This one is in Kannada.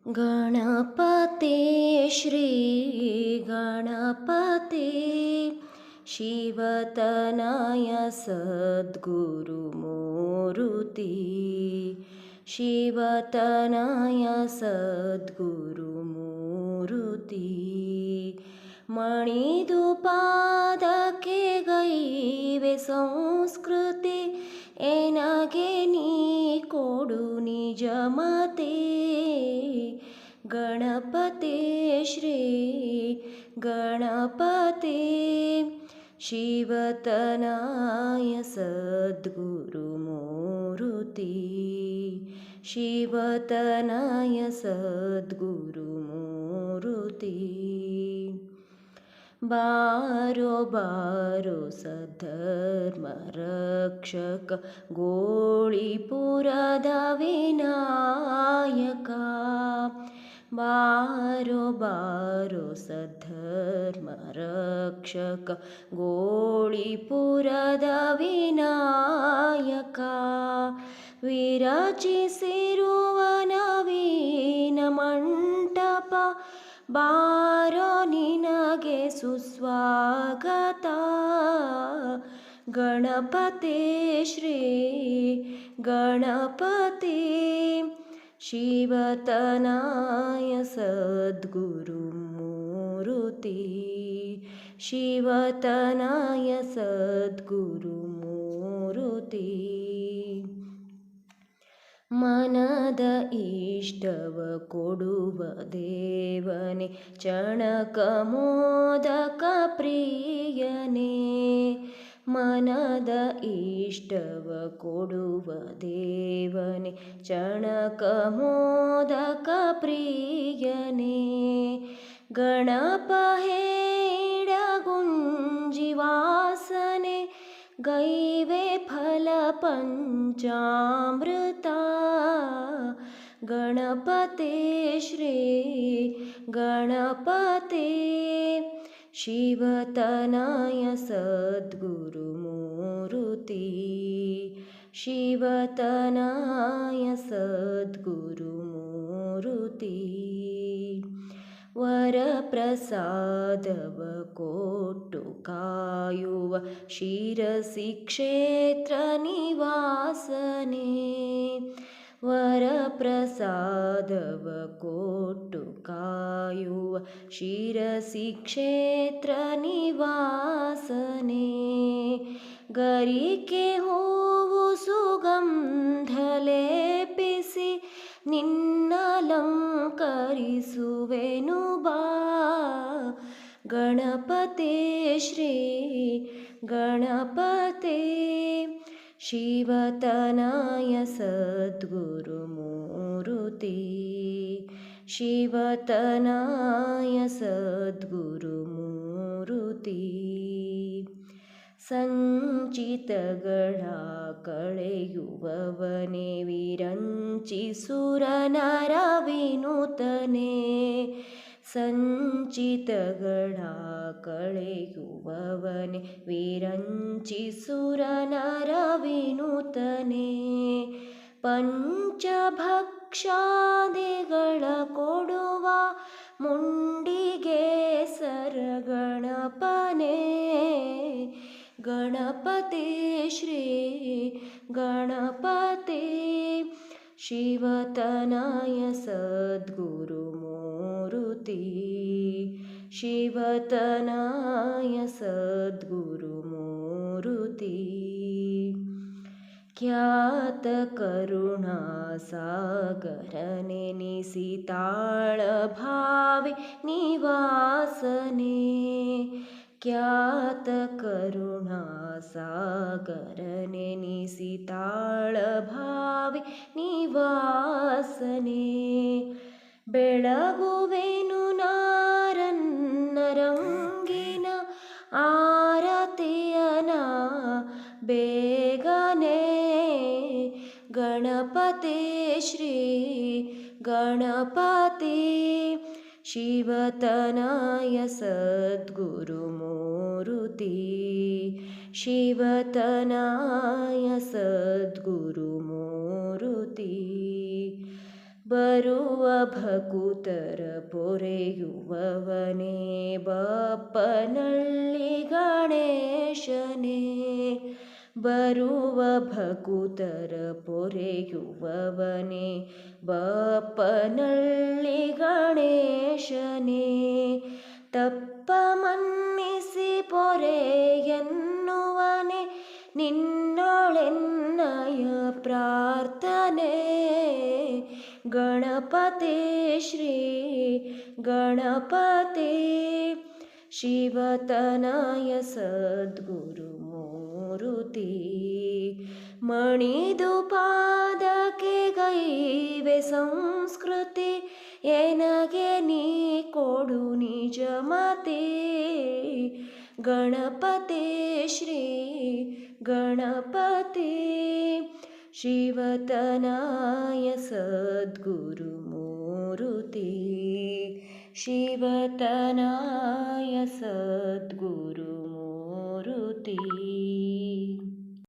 गणपते श्री गणपते शिवतनय सद्गुरुमूर्ति शिवतनय सद्गुरुमूर्ति ಮಣಿದುಪಾದಕ್ಕೆ ಗೈವೆ ಸಂಸ್ಕೃತಿ ಎನಗೆ ನೀ ಕೊಡು ನಿಜ ಮತೆ ಗಣಪತಿ ಶ್ರೀ ಗಣಪತಿ ಶಿವತನಯ ಸದ್ಗುರುಮೂರ್ತಿ ಶಿವತನಯ ಸದ್ಗುರುಮೂರ್ತಿ ಬಾರೋ ಬಾರೋ ಸದ್ಧರ್ಮ ರಕ್ಷಕ ಗೋಳಿಪುರದ ವಿನಾಯಕ ಬಾರೋ ಬಾರೋ ಸದ್ಧರ್ಮ ರಕ್ಷಕ ಗೋಳಿಪುರದ ವಿನಾಯಕ ವಿರಚಿಸಿರುವ ನವೀನ ಮಂಟಪ ಬಾರೋ ನಿನಗೆ ಸುಸ್ವಾಗತ ಗಣಪತಿ ಶ್ರೀ ಗಣಪತಿ ಶಿವತನಯ ಸದ್ಗುರುಮೂರ್ತಿ ಶಿವತನಯ ಸದ್ಗುರುಮೂರ್ತಿ ಮನದ ಇಷ್ಟವ ಕೊಡುವ ದೇವನೇ ಚಣಕ ಮೋದಕ ಪ್ರಿಯನೇ ಮನದ ಇಷ್ಟವ ಕೊಡುವ ದೇವನೇ ಚಣಕ ಮೋದಕ ಪ್ರಿಯನೇ ಗಣಪ ಹೇಡಗುಂಜಿವಾಸನೆ ಗೈವೆ ಫಲ ಪಂಚಾಮೃತ ಗಣಪತಿ ಶ್ರೀ ಗಣಪತಿ ಶಿವತನಯ ಸದ್ಗುರುಮೂರ್ತಿ ಶಿವತನಯ ಸದ್ಗುರುಮೂರ್ತಿ ವರಪ್ರಸಾದವ ಕೊಟ್ಟು ಕಾಯುವ ಶಿರಸಿ ಕ್ಷೇತ್ರ ನಿವಾಸನೆ ವರಪ್ರಸಾದವ ಕೊಟ್ಟು ಕಾಯುವ ಶಿರಸಿ ಕ್ಷೇತ್ರ ನಿವಾಸನೆ ಗರಿಕೆ ಹೂವು ಸುಗಂಧ ಲೇಪಿಸಿ ನಿನ್ನಲಂಕರಿಸುವೆನು ಬಾ ಗಣಪತಿ ಶ್ರೀ ಗಣಪತಿ ಶಿವತನಯ ಸದ್ಗುರುಮೂರ್ತಿ ಶಿವತನಯ ಸದ್ಗುರುಮೂರ್ತಿ ಸಂಚಿತಗಳ ಕಳೆಯುವವನೇ ವಿರಂಚಿ ಸುರನರ ವಿನೂತನೇ ಸಂಚಿತಗಳ ಕಳೆಯುವವನೇ ವಿರಂಚಿ ಸುರನರ ವಿನೂತನೇ ಪಂಚಭಕ್ಷಾದಿಗಳ ಕೊಡುವ ಮುಂಡಿಗೆ ಸರಗಣಪನೇ ಗಣಪತಿ ಶ್ರೀ ಗಣಪತಿ ಶಿವತನಯ ಸದ್ಗುರುಮೂರ್ತಿ ಶಿವತನಯ ಸದ್ಗುರುಮೂರ್ತಿ ಖ್ಯಾತ ಕರುಣಾ ಸಾಗರ ನೆನೆಸಿ ತಾಳ ಭಾವಿ ನಿವಾಸನೆ ಖ್ಯಾತ ಕರುಣಾ ಸಾಗರ ನೆನೆಸಿ ತಾಳ ಭಾವಿ ನಿವಾಸನೆ ಬೆಳಗುವೆನು ನಾರನ್ನ ರಂಗಿನ ಆರತಿಯನ ಬೇಗನೆ ಗಣಪತಿ ಶ್ರೀ ಗಣಪತಿ ಶಿವತನಯ ಸದ್ಗುರುಮೂರ್ತಿ ಶಿವತನಯ ಸದ್ಗುರುಮೂರ್ತಿ ಬರುವ ಭಕುತರ ಪೊರೆಯುವವನೇ ಬಪ್ಪನಳ್ಳಿ ಗಣೇಶನೇ. ಬರುವ ಭಕುತರ ಪೊರೆಯುವವನೇ ಬಪ್ಪನಳ್ಳಿ ಗಣೇಶನೇ. ತಪ್ಪ ಮನ್ನಿಸಿ ಪೊರೆಯೆನ್ನುವನೇ ನಿನ್ನೊಳೆನ್ನಯ ಪ್ರಾರ್ಥನೆ. ಗಣಪತಿ ಶ್ರೀ ಗಣಪತಿ ಶಿವತನಯ ಸದ್ಗುರು ಮೂರುತಿ. ಮಣಿದು ಪಾದಕ್ಕೆ ಗೈವೆ ಸಂಸ್ಕೃತಿ ಎನಗೆ ನೀ ಕೊಡು ನಿಜಮತಿ. ಗಣಪತಿ ಶ್ರೀ ಗಣಪತಿ ಶಿವತನಯ ಸದ್ಗುರು ಮೂರುತಿ. ಶಿವತನಯ ಸದ್ಗುರು ಮೂರುತಿ.